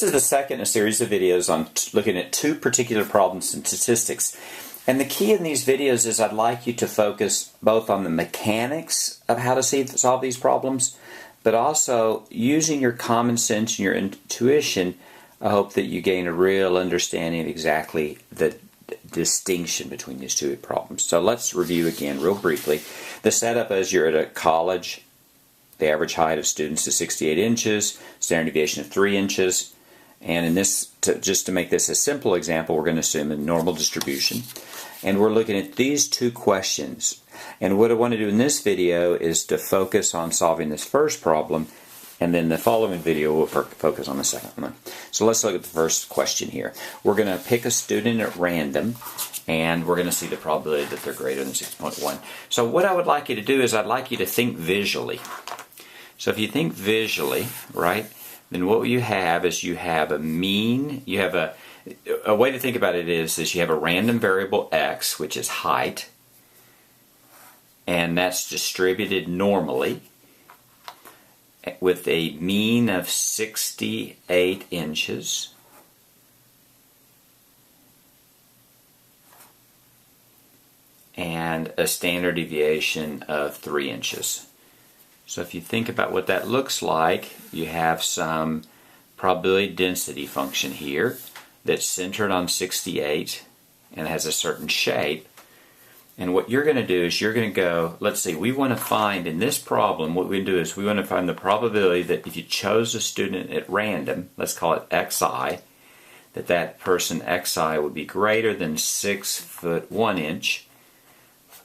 This is the second in a series of videos on looking at two particular problems in statistics. And the key in these videos is I'd like you to focus both on the mechanics of how to solve these problems, but also using your common sense and your intuition. I hope that you gain a real understanding of exactly the distinction between these two problems. So let's review again real briefly. The setup is you're at a college. The average height of students is 68 inches, standard deviation of 3 inches. And in this, just to make this a simple example, we're going to assume a normal distribution. And we're looking at these two questions. And what I want to do in this video is to focus on solving this first problem, and then the following video will focus on the second one. So let's look at the first question here. We're going to pick a student at random, and we're going to see the probability that they're greater than 6.1. So what I would like you to do is I'd like you to think visually. So if you think visually, right, then what you have is you have a mean, you have a way to think about it is you have a random variable x, which is height, and that's distributed normally with a mean of 68 inches. And a standard deviation of 3 inches. So if you think about what that looks like, you have some probability density function here that's centered on 68 and has a certain shape. And what you're going to do is you're going to go, let's see, we want to find in this problem, what we do is we want to find the probability that if you chose a student at random, let's call it xi, that person xi would be greater than 6 foot 1 inch.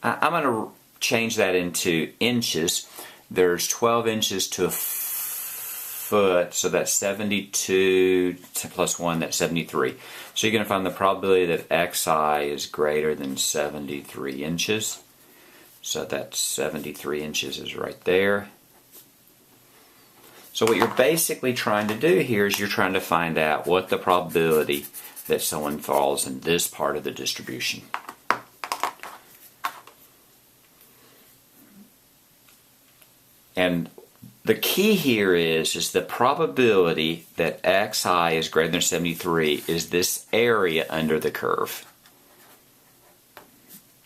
I'm going to change that into inches. There's 12 inches to a foot, so that's 72 plus 1, that's 73. So you're going to find the probability that xi is greater than 73 inches. So that's 73 inches is right there. So what you're basically trying to do here is you're trying to find out what the probability that someone falls in this part of the distribution. And the key here is the probability that xi is greater than 73 is this area under the curve,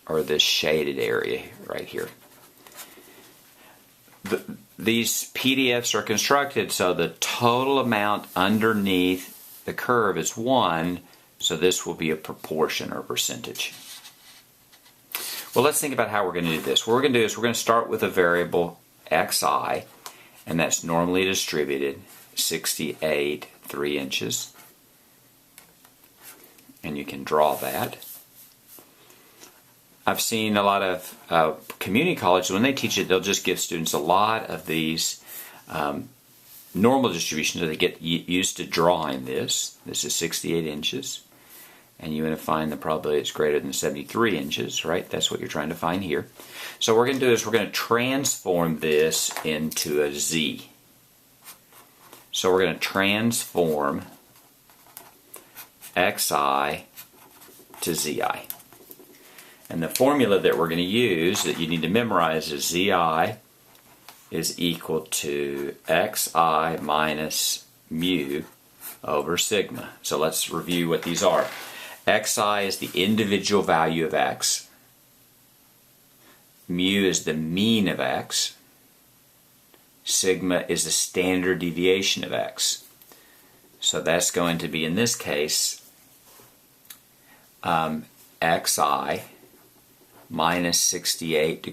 or this shaded area right here. These PDFs are constructed so the total amount underneath the curve is 1, so this will be a proportion or percentage. Well, let's think about how we're going to do this. What we're going to do is we're going to start with a variable xi, and that's normally distributed 68 3 inches, and you can draw that. I've seen a lot of community colleges, when they teach it, they'll just give students a lot of these normal distributions so they get used to drawing this. This is 68 inches, and you want to find the probability it's greater than 73 inches, right? That's what you're trying to find here. So what we're going to do is we're going to transform this into a z. So we're going to transform xi to zi. And the formula that we're going to use that you need to memorize is zi is equal to xi minus mu over sigma. So let's review what these are. Xi is the individual value of x. Mu is the mean of x. Sigma is the standard deviation of x. So that's going to be, in this case, xi minus 68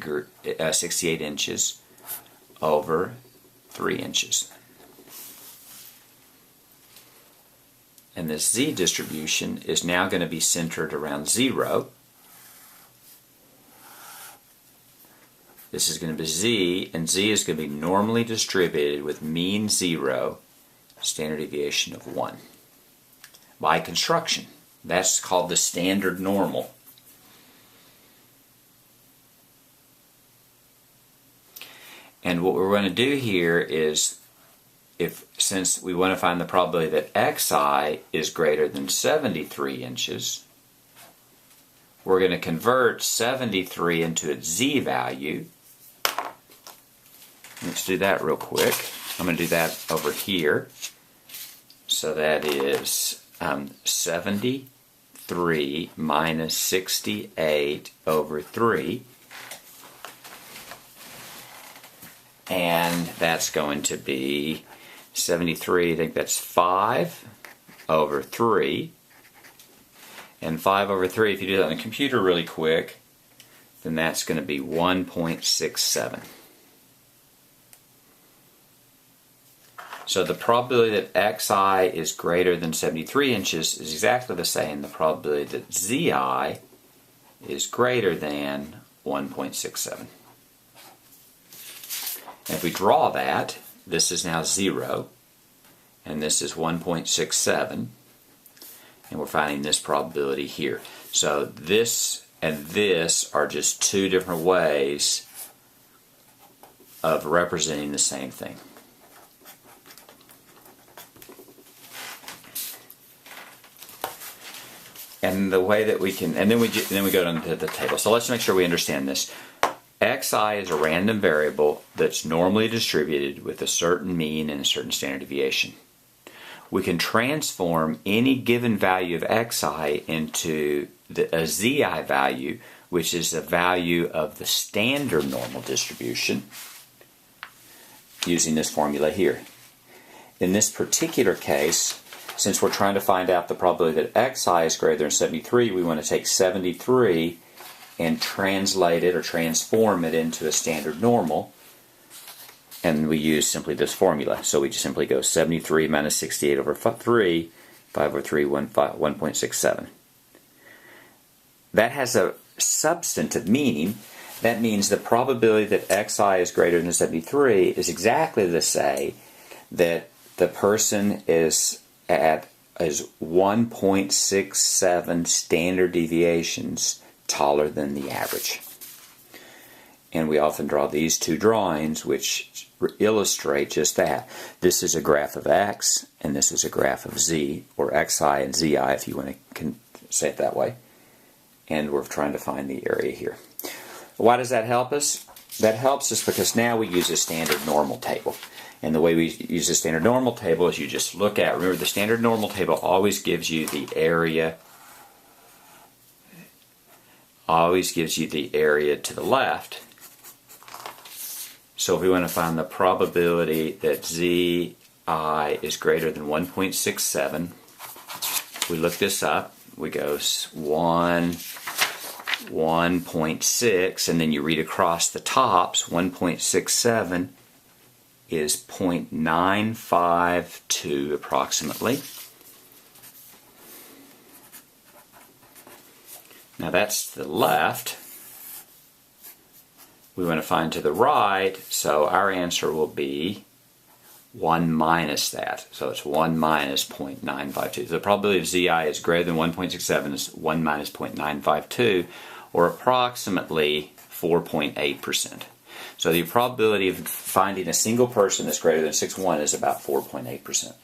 inches over 3 inches. And this z distribution is now going to be centered around 0. This is going to be z, and z is going to be normally distributed with mean 0, standard deviation of 1. By construction, that's called the standard normal. And what we're going to do here is, since we want to find the probability that xi is greater than 73 inches, we're going to convert 73 into its z value. Let's do that real quick. I'm going to do that over here. So that is 73 minus 68 over 3. And that's going to be 73, I think that's 5 over 3. And 5 over 3, if you do that on the computer really quick, then that's going to be 1.67. So the probability that xi is greater than 73 inches is exactly the same. The probability that zi is greater than 1.67. And if we draw that, this is now 0, and this is 1.67, and we're finding this probability here. So this and this are just two different ways of representing the same thing. And the way that we can, and then we go down to the table. So let's make sure we understand this. Xi is a random variable that's normally distributed with a certain mean and a certain standard deviation. We can transform any given value of xi into a zi value, which is the value of the standard normal distribution, using this formula here. In this particular case, since we're trying to find out the probability that xi is greater than 73, we want to take 73 and translate it or transform it into a standard normal. And we use simply this formula. So we just simply go 73 minus 68 over 3, 5 over 3, 1.67. That has a substantive meaning. That means the probability that xi is greater than 73 is exactly the same that the person is 1.67 standard deviations taller than the average. And we often draw these two drawings which illustrate just that. This is a graph of x, and this is a graph of z, or xi and zi if you want to say it that way. And we're trying to find the area here. Why does that help us? That helps us because now we use a standard normal table. And the way we use the standard normal table is you just look at, remember the standard normal table always gives you the area, to the left. So if we want to find the probability that zi is greater than 1.67, we look this up. We go 1.6, and then you read across the tops, 1.67 is 0.952 approximately. Now that's the left. We want to find to the right, so our answer will be 1 minus that. So it's 1 minus 0.952. So the probability of zi is greater than 1.67 is 1 minus 0.952, or approximately 4.8%. So the probability of finding a single person that's greater than 6'1" is about 4.8%.